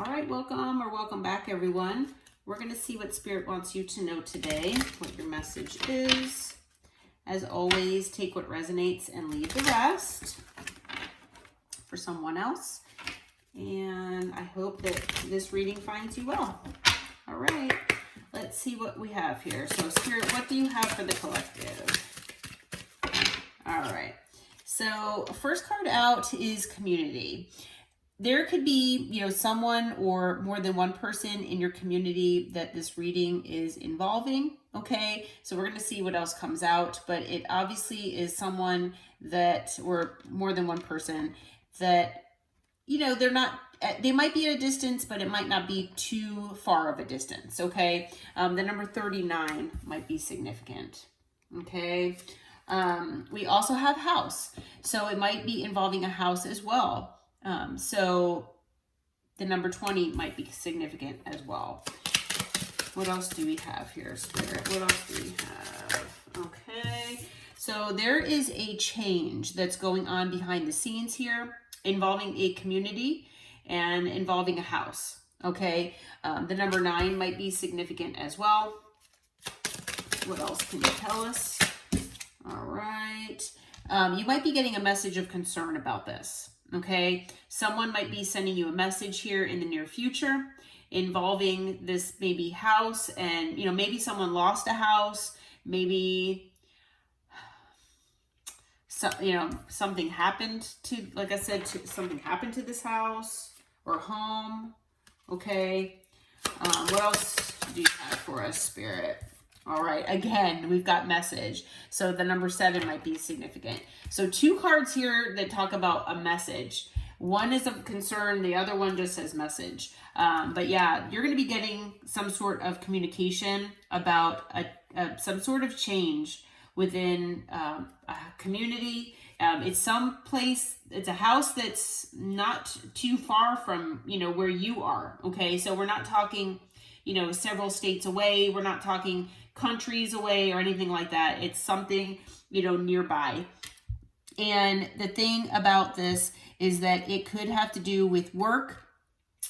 All right, welcome back, everyone. We're going to see what Spirit wants you to know today, what your message is. As always, take what resonates and leave the rest for someone else. And I hope that this reading finds you well. All right, let's see what we have here. So, Spirit, what do you have for the collective? All right, so first card out is community. There could be, someone or more than one person in your community that this reading is involving, okay? So we're going to see what else comes out, but it obviously is someone that, or more than one person that, they might be at a distance, but it might not be too far of a distance, okay? The number 39 might be significant, okay? We also have house, so it might be involving a house as well. So the number 20 might be significant as well. What else do we have here, Spirit? What else do we have? Okay, so there is a change that's going on behind the scenes here involving a community and involving a house. Okay, the number 9 might be significant as well. What else can you tell us? All right, you might be getting a message of concern about this. Okay, someone might be sending you a message here in the near future involving this maybe house, and maybe someone lost a house, maybe something happened to, like I said, something happened to this house or home. Okay, what else do you have for us, Spirit? All right, again, we've got message. So the number 7 might be significant. So 2 cards here that talk about a message. One is of concern, the other one just says message. But yeah, you're going to be getting some sort of communication about some sort of change within a community. It's a house that's not too far from, where you are. Okay, so we're not talking, several states away. We're not talking countries away or anything like that. It's something, nearby. And the thing about this is that it could have to do with work.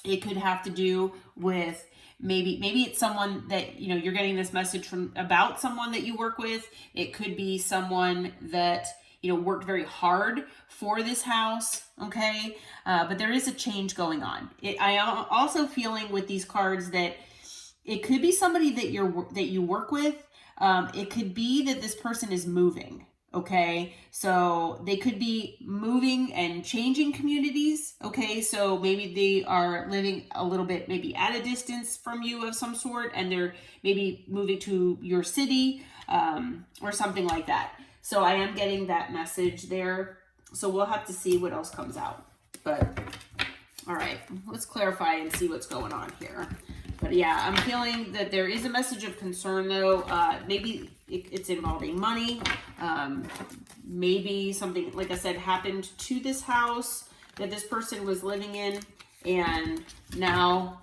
It could have to do with maybe it's someone that, you're getting this message from about someone that you work with. It could be someone that, worked very hard for this house. Okay. But there is a change going on. I am also feeling with these cards that it could be somebody that you work with. It could be that this person is moving. Okay, so they could be moving and changing communities. Okay, so maybe they are living a little bit maybe at a distance from you of some sort, and they're maybe moving to your city or something like that. So I am getting that message there. So we'll have to see what else comes out. But all right, let's clarify and see what's going on here. But yeah, I'm feeling that there is a message of concern though. Maybe it's involving money. Maybe something, like I said, happened to this house that this person was living in, and now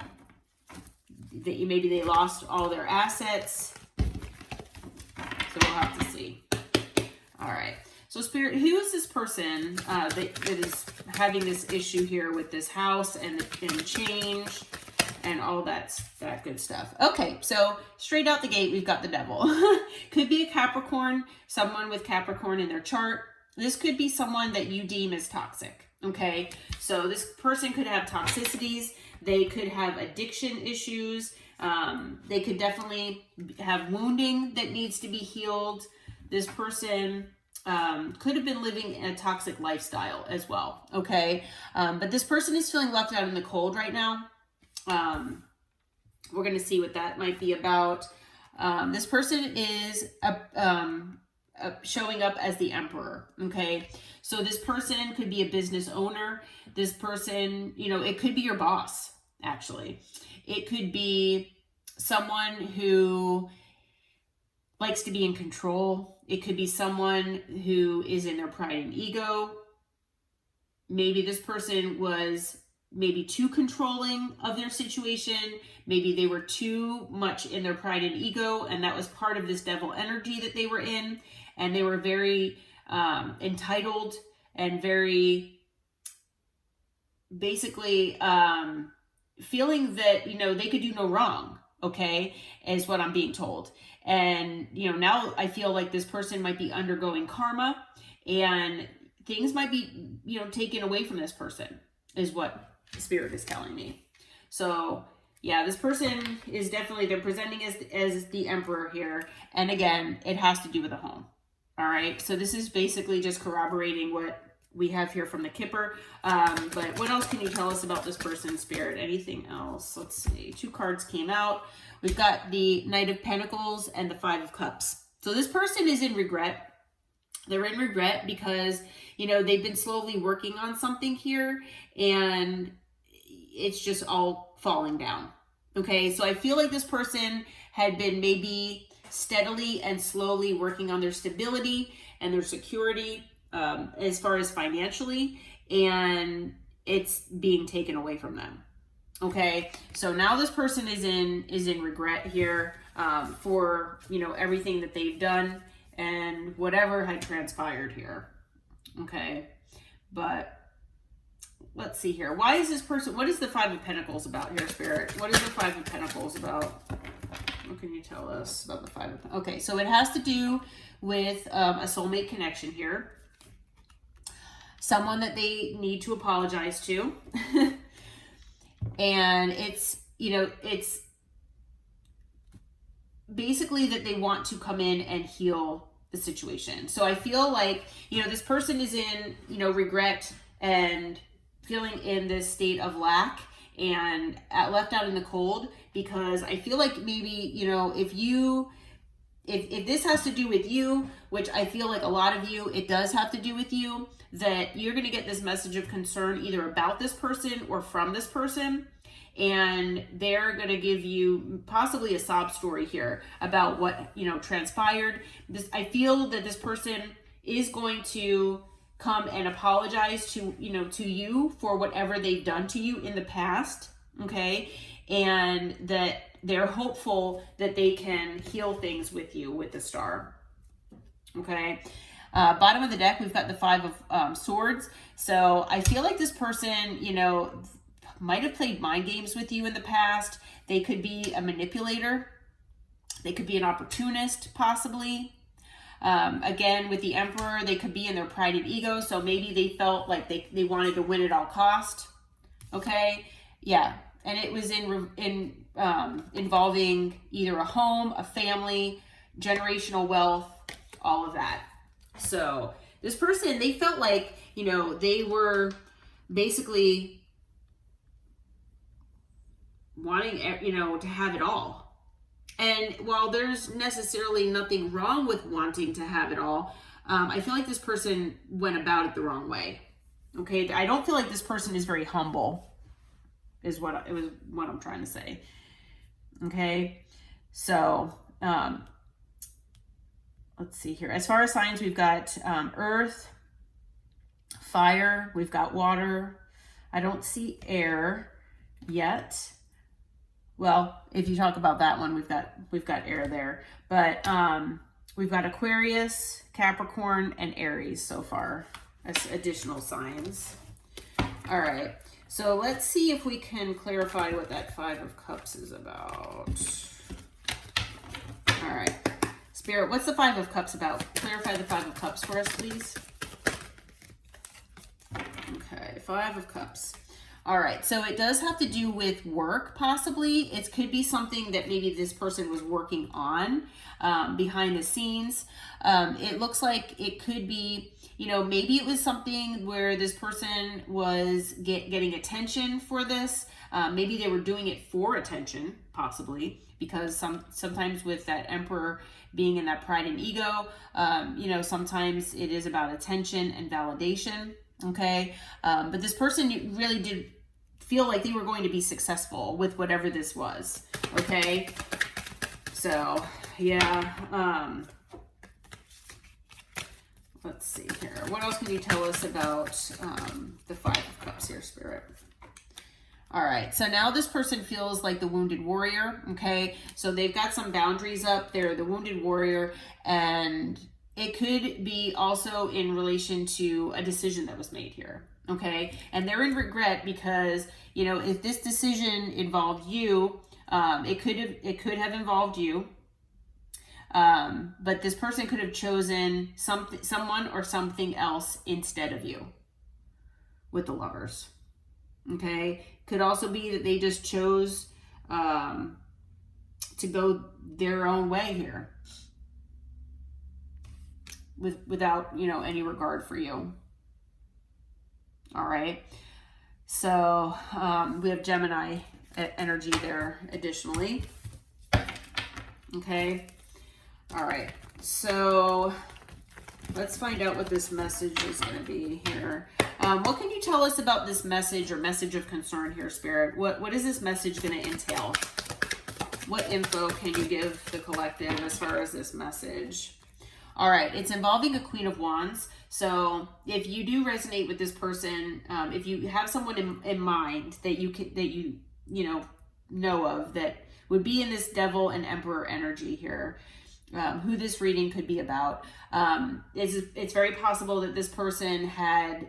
that maybe they lost all their assets. So we'll have to see. All right. So Spirit, who is this person that is having this issue here with this house and change and all that good stuff? Okay, so straight out the gate, we've got the Devil. Could be a Capricorn, someone with Capricorn in their chart. This could be someone that you deem as toxic, okay? So this person could have toxicities. They could have addiction issues. They could definitely have wounding that needs to be healed. This person could have been living a toxic lifestyle as well, okay? But this person is feeling left out in the cold right now. We're going to see what that might be about. This person is showing up as the Emperor, okay? So this person could be a business owner. This person, it could be your boss, actually. It could be someone who likes to be in control. It could be someone who is in their pride and ego. Maybe this person was maybe too controlling of their situation. Maybe they were too much in their pride and ego, and that was part of this Devil energy that they were in. And they were very entitled and very basically feeling that, you know, they could do no wrong, okay, is what I'm being told. And, you know, now I feel like this person might be undergoing karma and things might be, you know, taken away from this person, is what Spirit is telling me. So, yeah, this person is definitely, they're presenting as the Emperor here. And again, it has to do with a home. All right. So this is basically just corroborating what we have here from the Kipper. But what else can you tell us about this person, Spirit? Anything else? Let's see. 2 cards came out. We've got the Knight of Pentacles and the 5 of Cups. So this person is in regret. They're in regret because, you know, they've been slowly working on something here and it's just all falling down. Okay, so I feel like this person had been maybe steadily and slowly working on their stability and their security as far as financially, and it's being taken away from them. Okay, so now this person is in regret here for, you know, everything that they've done and whatever had transpired here. Okay, but let's see here. Why is this person, what is the 5 of Pentacles about here, Spirit? What is the 5 of Pentacles about? What can you tell us about the 5 of Pentacles? Okay, so it has to do with a soulmate connection here. Someone that they need to apologize to. And it's, you know, it's basically that they want to come in and heal the situation. So I feel like, you know, this person is in, you know, regret and feeling in this state of lack and left out in the cold, because I feel like maybe, you know, if this has to do with you, which I feel like a lot of you, it does have to do with you, that you're going to get this message of concern either about this person or from this person. And they're going to give you possibly a sob story here about what, you know, transpired. I feel that this person is going to come and apologize to, you know, to you for whatever they've done to you in the past. Okay. And that they're hopeful that they can heal things with you with the Star. Okay. Bottom of the deck, we've got the 5 of Swords. So I feel like this person, you know, might have played mind games with you in the past. They could be a manipulator. They could be an opportunist, possibly. Again, with the Emperor, they could be in their pride and ego. So maybe they felt like they wanted to win at all cost. Okay. Yeah. And it was involving either a home, a family, generational wealth, all of that. So this person, they felt like, you know, they were basically wanting, you know, to have it all. And while there's necessarily nothing wrong with wanting to have it all, I feel like this person went about it the wrong way. Okay, I don't feel like this person is very humble, is what I'm trying to say. Okay, so let's see here. As far as signs, we've got earth, fire, we've got water. I don't see air yet. Well, if you talk about that one, we've got air there. But we've got Aquarius, Capricorn, and Aries so far as additional signs. All right. So let's see if we can clarify what that 5 of Cups is about. All right. Spirit, what's the 5 of Cups about? Clarify the 5 of Cups for us, please. Okay, 5 of Cups. All right, so it does have to do with work, possibly. It could be something that maybe this person was working on behind the scenes. It looks like it could be, you know, maybe it was something where this person was getting attention for this. Maybe they were doing it for attention, possibly, because sometimes with that Emperor being in that pride and ego, you know, sometimes it is about attention and validation. Okay, but this person really did feel like they were going to be successful with whatever this was. Okay, so yeah, let's see here. What else can you tell us about the 5 of Cups here, Spirit? All right, so now this person feels like the wounded warrior. Okay, so they've got some boundaries up. They're the wounded warrior, and it could be also in relation to a decision that was made here. Okay, and they're in regret because, you know, if this decision involved you, it could have involved you. But this person could have chosen someone or something else instead of you with the Lovers. Okay, could also be that they just chose to go their own way here without, you know, any regard for you. All right, so we have Gemini energy there additionally. Okay, all right, so let's find out what this message is going to be here. What can you tell us about this message or message of concern here, Spirit? What is this message going to entail? What info can you give the collective as far as this message? All right, it's involving a Queen of Wands. So if you do resonate with this person, if you have someone in mind that you know of that would be in this Devil and Emperor energy here, who this reading could be about, it's very possible that this person had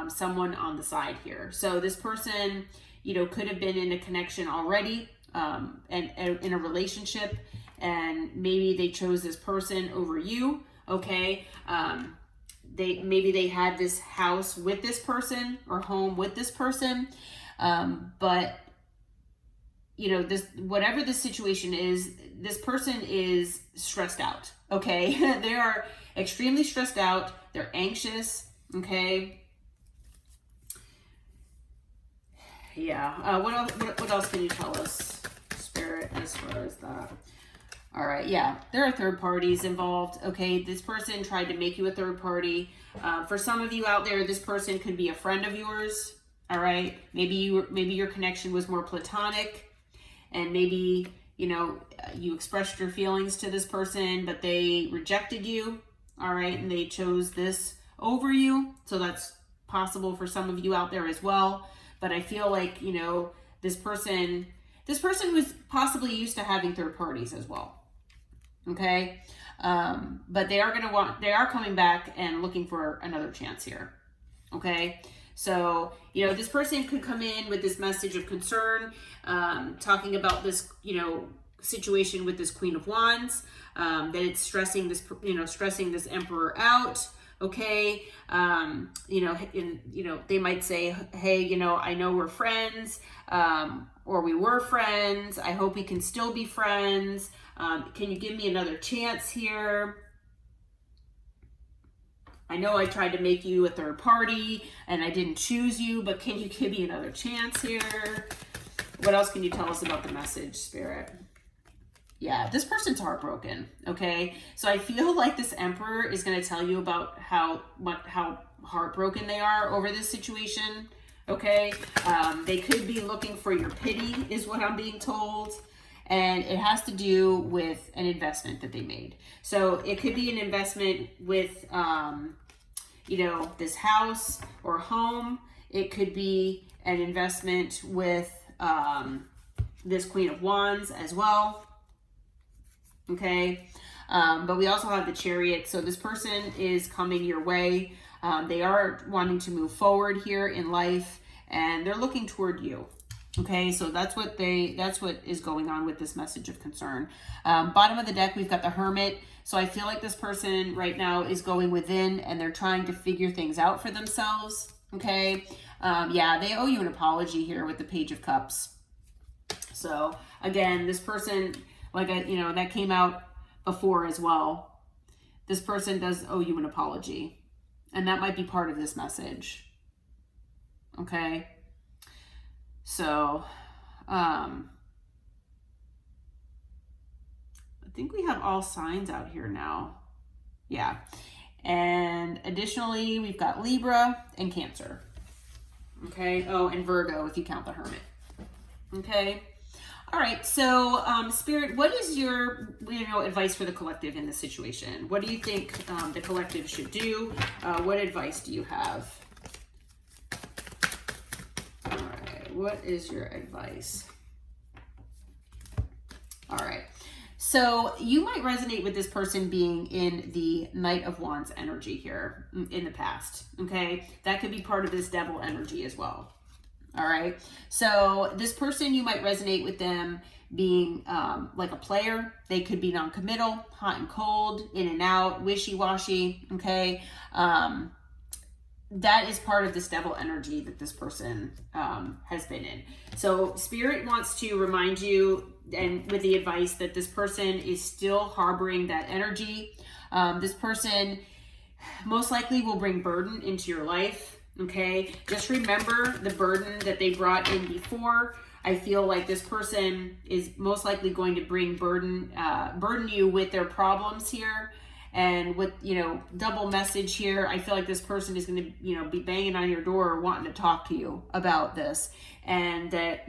someone on the side here. So this person, you know, could have been in a connection already, and in a relationship, and maybe they chose this person over you. Okay, maybe they had this house with this person or home with this person, but you know, this, whatever the situation is, this person is stressed out. Okay, they are extremely stressed out. They're anxious. Okay. Yeah. What else can you tell us, Spirit, as far as that? All right, yeah, there are third parties involved. Okay, this person tried to make you a third party. For some of you out there, this person could be a friend of yours. All right, maybe your connection was more platonic, and maybe, you know, you expressed your feelings to this person, but they rejected you. All right, and they chose this over you. So that's possible for some of you out there as well. But I feel like, you know, this person was possibly used to having third parties as well. Okay, but they are coming back and looking for another chance here. Okay, so, you know, this person could come in with this message of concern, talking about this, you know, situation with this Queen of Wands, that it's stressing this Emperor out. Okay, they might say, hey, you know, I know we're friends, or we were friends. I hope we can still be friends. Can you give me another chance here? I know I tried to make you a third party and I didn't choose you, but can you give me another chance here? What else can you tell us about the message, Spirit? Yeah, this person's heartbroken. Okay, so I feel like this Emperor is going to tell you about how heartbroken they are over this situation. Okay, they could be looking for your pity, is what I'm being told. And it has to do with an investment that they made. So it could be an investment with, you know, this house or home. It could be an investment with this Queen of Wands as well. Okay. But we also have the Chariot. So this person is coming your way. They are wanting to move forward here in life, and they're looking toward you. Okay, so that's what is going on with this message of concern. Bottom of the deck, we've got the Hermit. So I feel like this person right now is going within and they're trying to figure things out for themselves. Okay, yeah, they owe you an apology here with the Page of Cups. So again, this person, that came out before as well. This person does owe you an apology, and that might be part of this message. Okay. So, I think we have all signs out here now. Yeah. And additionally, we've got Libra and Cancer. Okay. Oh, and Virgo, if you count the Hermit. Okay. All right. So, Spirit, what is your, advice for the collective in this situation? What do you think the collective should do? What advice do you have? What is your advice? All right. So you might resonate with this person being in the Knight of Wands energy here in the past, okay? That could be part of this devil energy as well, all right? So this person, you might resonate with them being like a player. They could be non-committal, hot and cold, in and out, wishy-washy, okay? That is part of this devil energy that this person has been in. So Spirit wants to remind you, and with the advice, that this person is still harboring that energy. This person most likely will bring burden into your life, okay? Just remember the burden that they brought in before. I feel like this person is most likely going to bring burden you with their problems here. And with, double message here, I feel like this person is going to, be banging on your door wanting to talk to you about this. And that,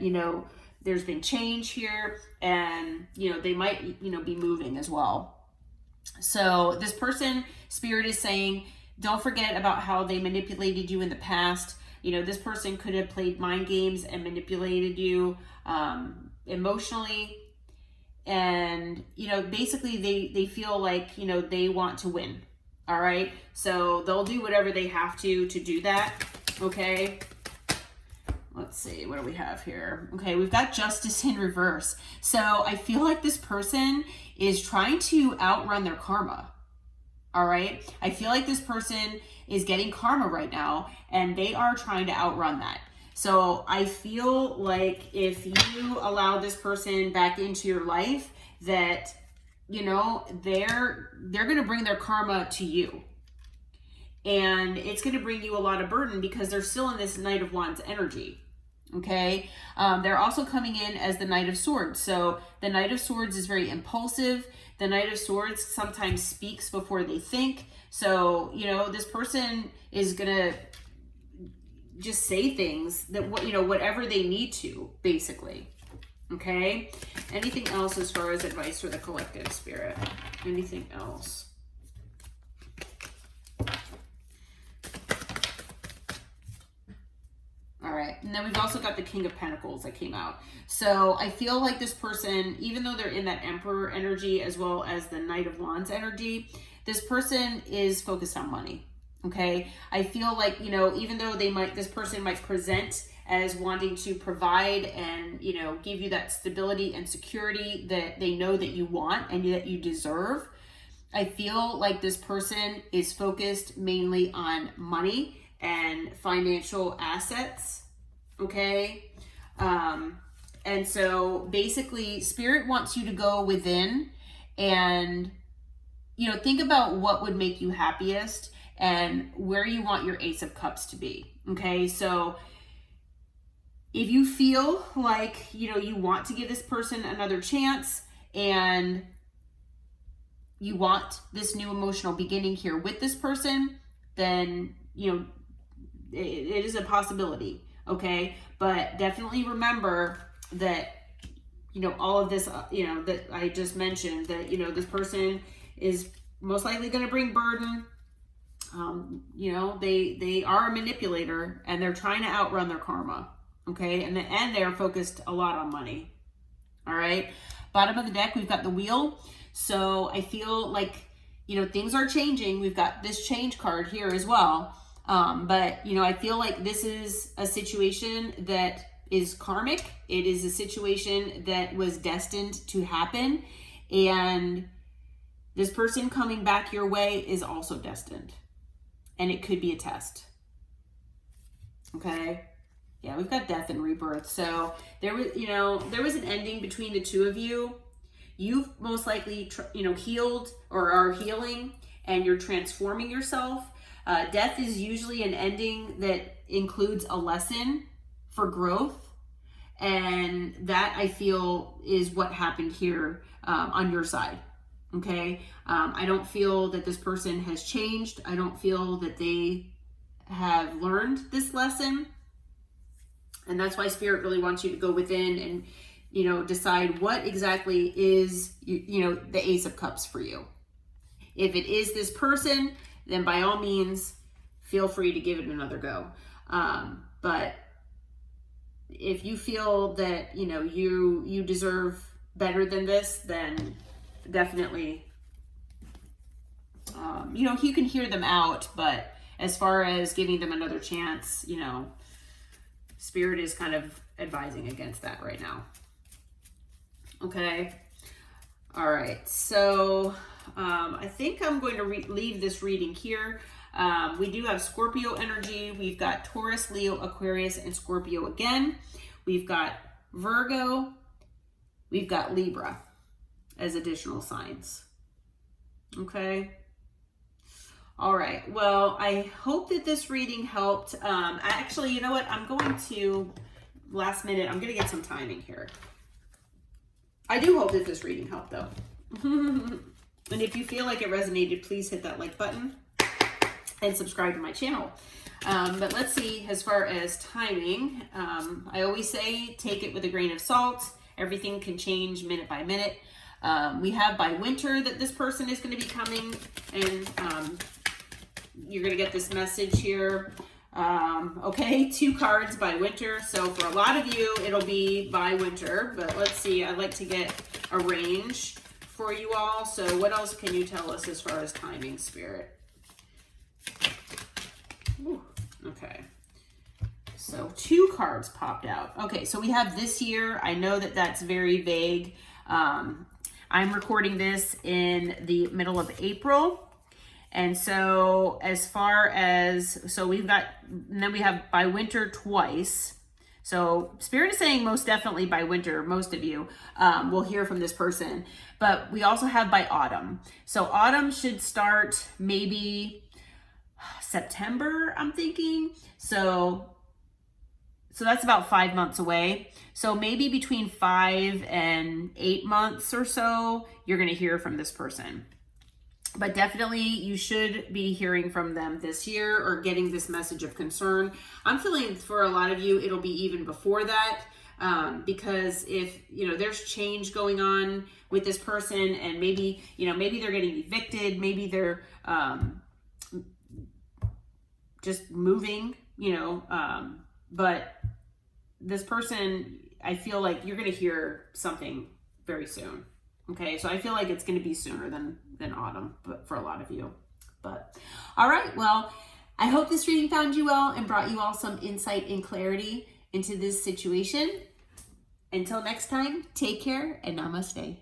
there's been change here, and, they might, be moving as well. So this person, Spirit is saying, don't forget about how they manipulated you in the past. This person could have played mind games and manipulated you emotionally. And, basically they feel like, they want to win. All right. So they'll do whatever they have to do that. Okay. Let's see. What do we have here? Okay. We've got Justice in reverse. So I feel like this person is trying to outrun their karma. All right. I feel like this person is getting karma right now, and they are trying to outrun that. So I feel like if you allow this person back into your life, that, they're going to bring their karma to you. And it's going to bring you a lot of burden because they're still in this Knight of Wands energy. Okay. They're also coming in as the Knight of Swords. So the Knight of Swords is very impulsive. The Knight of Swords sometimes speaks before they think. So, this person is going to just say things that, whatever they need to, basically. Okay. Anything else as far as advice for the collective, Spirit? Anything else? All right. And then we've also got the King of Pentacles that came out. So I feel like this person, even though they're in that Emperor energy as well as the Knight of Wands energy, this person is focused on money. Okay. I feel like, even though this person might present as wanting to provide and, give you that stability and security that they know that you want and that you deserve, I feel like this person is focused mainly on money and financial assets. Okay. And so basically Spirit wants you to go within and, think about what would make you happiest and where you want your Ace of Cups to be. Okay. So if you feel like, you want to give this person another chance and you want this new emotional beginning here with this person, then, it is a possibility. Okay. But definitely remember that, all of this, that I just mentioned, that, this person is most likely going to bring burden. They are a manipulator and they're trying to outrun their karma. Okay. And they're focused a lot on money. All right. Bottom of the deck, we've got the Wheel. So I feel like, things are changing. We've got this change card here as well. But I feel like this is a situation that is karmic. It is a situation that was destined to happen. And this person coming back your way is also destined. And it could be a test. Okay. Yeah, we've got death and rebirth. So there was an ending between the two of you. You've most likely, healed or are healing, and you're transforming yourself. Death is usually an ending that includes a lesson for growth. And that, I feel, is what happened here on your side. Okay. I don't feel that this person has changed. I don't feel that they have learned this lesson. And that's why Spirit really wants you to go within and, decide what exactly is, the Ace of Cups for you. If it is this person, then by all means, feel free to give it another go. But if you feel that, you deserve better than this, then definitely, you know, you can hear them out, but as far as giving them another chance, you know, Spirit is kind of advising against that right now. Okay. All right. So I think I'm going to leave this reading here. We do have Scorpio energy. We've got Taurus, Leo, Aquarius, and Scorpio again. We've got Virgo. We've got Libra as additional signs. Okay. All right. Well, I hope that this reading helped. Actually, you know what? I'm going to, last minute, I'm going to get some timing here. I do hope that this reading helped, though. And if you feel like it resonated, please hit that like button and subscribe to my channel. But let's see, as far as timing, I always say take it with a grain of salt. Everything can change minute by minute. We have by winter that this person is going to be coming, and you're going to get this message here. Okay, 2 cards by winter. So for a lot of you, it'll be by winter, but let's see. I'd like to get a range for you all. So what else can you tell us as far as timing, Spirit? Ooh, okay. So 2 cards popped out. Okay, so we have this year. I know that that's very vague. I'm recording this in the middle of April. And so as far as, so we've got, and then we have by winter twice. So Spirit is saying most definitely by winter, most of you will hear from this person. But we also have by autumn. So autumn should start maybe September, I'm thinking. So that's about 5 months away. So maybe between 5 and 8 months or so, you're going to hear from this person. But definitely you should be hearing from them this year or getting this message of concern. I'm feeling for a lot of you, it'll be even before that. Because if, you know, there's change going on with this person, and maybe, you know, maybe they're getting evicted, maybe they're just moving, you know, but this person, I feel like you're going to hear something very soon. Okay, so I feel like it's going to be sooner than autumn, but for a lot of you. But all right, well, I hope this reading found you well and brought you all some insight and clarity into this situation. Until next time, take care and namaste.